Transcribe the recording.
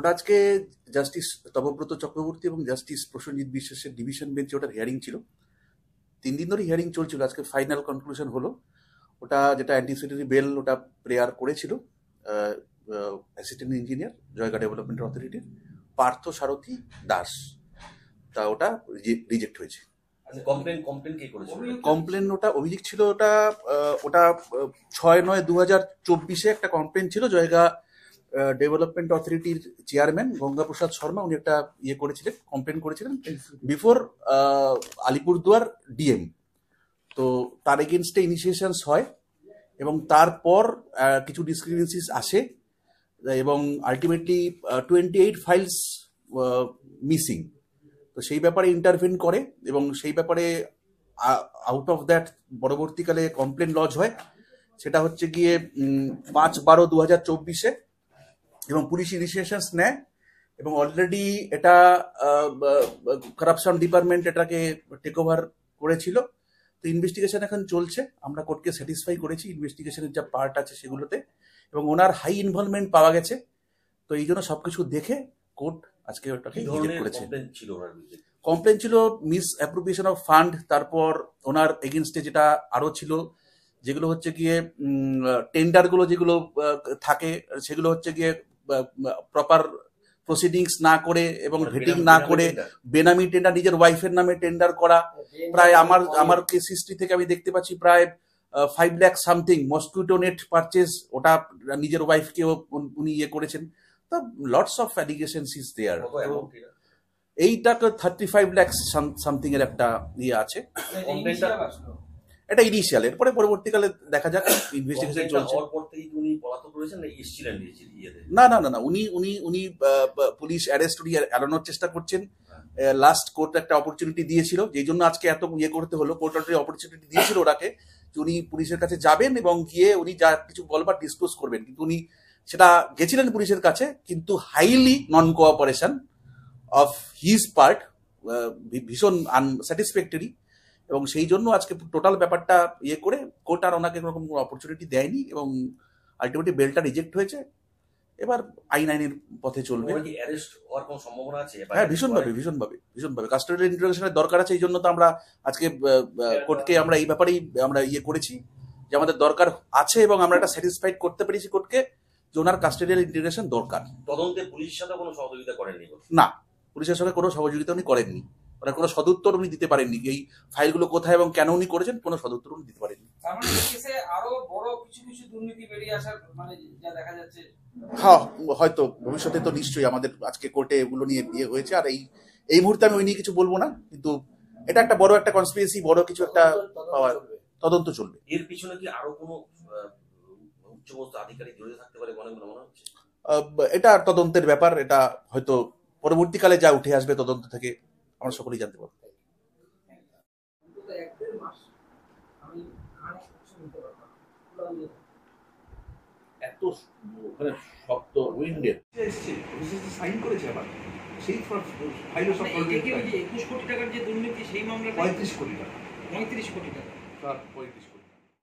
ওটা আজকে জাস্টিস তপব্রত চক্রবর্তী এবং জাস্টিস প্রসেনজিৎ বিশ্বাসের ডিভিশন বেঞ্চে ওটার হিয়ারিং ছিল। 3 দিন ধরে হিয়ারিং চলছিল, আজকে ফাইনাল কনক্লুশন হলো। ওটা যেটা অ্যান্টিসিপেটরি বেল ওটা প্রেয়ার করেছিল অ্যাসিস্ট্যান্ট ইঞ্জিনিয়ার জয়গা ডেভেলপমেন্ট অথরিটির পার্থ সারথী দাস, তা ওটা রিজেক্ট হয়েছে। কমপ্লেন ওটা অভিযোগ ছিল, ওটা 6/9/2024 একটা কমপ্লেন ছিল। জয়গা ডেভেলপমেন্ট অথরিটির চেয়ারম্যান গঙ্গাপ্রসাদ শর্মা উনি একটা কমপ্লেন করেছিলেন বিফোর আলিপুরদুয়ার ডিএম। তো তার এগেনস্টে ইনিশিয়েশনস হয় এবং তারপর কিছু ডিসক্রিপেন্সিস আসে এবং আলটিমেটলি 28 ফাইলস মিসিং। তো সেই ব্যাপারে ইন্টারভেন করে এবং সেই ব্যাপারে আউট অফ দ্যাট পরবর্তীকালে কমপ্লেন লজ হয়। সেটা হচ্ছে গিয়ে 5/12/2024 এবং পুলিশ ইনিশিয়েশনস নেয় এবং অলরেডি এটা কারাপশন ডিপার্টমেন্ট এটাকে টেক ওভার করেছিল। তো ইনভেস্টিগেশন এখন চলছে, আমরা কোর্টকে স্যাটিসফাই করেছি ইনভেস্টিগেশনের যা পার্ট আছে সেগুলোতে, এবং ওনার হাই ইনভলভমেন্ট পাওয়া গেছে। তো এই জন্য সবকিছু দেখে কোর্ট আজকে ওটাকে রিজেক্ট করেছে। কমপ্লেন ছিল মিস অ্যাপ্রোপ্রিয়েশন অফ ফান্ড, তারপর ওনার এগেনস্টে যেটা আরো ছিল যেগুলো হচ্ছে গিয়ে টেন্ডারগুলো যেগুলো থাকে সেগুলো হচ্ছে গিয়ে প্রপার প্রসিডিংস না করে এবং ভেটিং না করে বেনামি টেন্ডার, নিজের ওয়াইফের নামে টেন্ডার করা। প্রায় আমার কেস হিস্ট্রি থেকে আমি দেখতে পাচ্ছি প্রায় 5 lakh something mosquito net purchase, ওটা নিজের ওয়াইফকে উনি ইয়ে করেছেন। তো lots of allegations is there. এইটা 35 লাখ সামথিং এর একটা ইয়ে আছে। এটা ইনিশিয়াল, এরপরে পরবর্তীকালে দেখা যাক, ইনভেস্টিগেশন চলছে। না না না না, উনি পুলিশ অ্যারেস্ট এড়ানোর চেষ্টা করছেন। লাস্ট কোর্ট একটা অপরচুনিটি দিয়েছিল, যেই জন্য আজকে এত ইয়ে করতে হলো। কোর্ট অলরেডি অপরচুনিটি দিয়েছিল ওনাকে যে উনি পুলিশের কাছে যাবেন এবং গিয়ে উনি যা কিছু বলবার ডিসক্লোজ করবেন, কিন্তু উনি সেটা গেছিলেন পুলিশের কাছে, কিন্তু highly non cooperation of his part, ভীষণ আনস্যাটিসফ্যাক্টরি, এবং সেই জন্য আজকে টোটাল ব্যাপারটা ইয়ে করে কোর্ট আর ওনাকে কোনো রকম অপরচুনিটি দেয়নি এবং আলটিমেটলি বেলটা রিজেক্ট হয়েছে। এবার আইনের পথে চলবে। হ্যাঁ, ভীষণভাবে কাস্টোডিয়াল ইন্টারোগেশনের দরকার আছে। এই জন্য তো আমরা আজকে কোর্টকে আমরা এই ব্যাপারেই আমরা ইয়ে করেছি যে আমাদের দরকার আছে এবং আমরা এটা স্যাটিসফাইড করতে পেরেছি কোর্টকে যে ওনার কাস্টোডিয়াল ইন্টিগ্রেশন দরকার। তদন্তে পুলিশের সাথে কোনো সহযোগিতা করেননি? না, পুলিশের সঙ্গে কোনো সহযোগিতা উনি করেননি, ওনার কোনো সদুত্তর উনি দিতে পারেননি। এই ফাইলগুলো কোথায় এবং কেন উনি করেছেন কোনো সদুত্তর উনি দিতে পারেননি। হ্যাঁ, হয়তো ভবিষ্যতে তো নিশ্চয়ই আমাদের আজকে কোর্টে এগুলো নিয়ে বিয়ে হয়েছে, আর এই মুহূর্তে আমি ওই নিয়ে কিছু বলবো না, কিন্তু এটা একটা বড় একটা কনস্পিরেসি, বড় কিছু একটা তদন্ত চলবে। এর পিছনে কি আরো কোনো উচ্চপদস্থ আধিকারিক জড়িত থাকতে পারে মনে হচ্ছে? এটা তদন্তের ব্যাপার, এটা হয়তো পরবর্তীকালে যা উঠে আসবে তদন্ত থেকে আমরা সকলেই জানতে পারবো। এত মানে শক্ত উইন্ডের সাইন করেছে আবার সেই ফাইল সব 21 কোটি টাকার যে দুর্নীতি সেই মামলা 35 কোটি টাকা 35 কোটি টাকা 35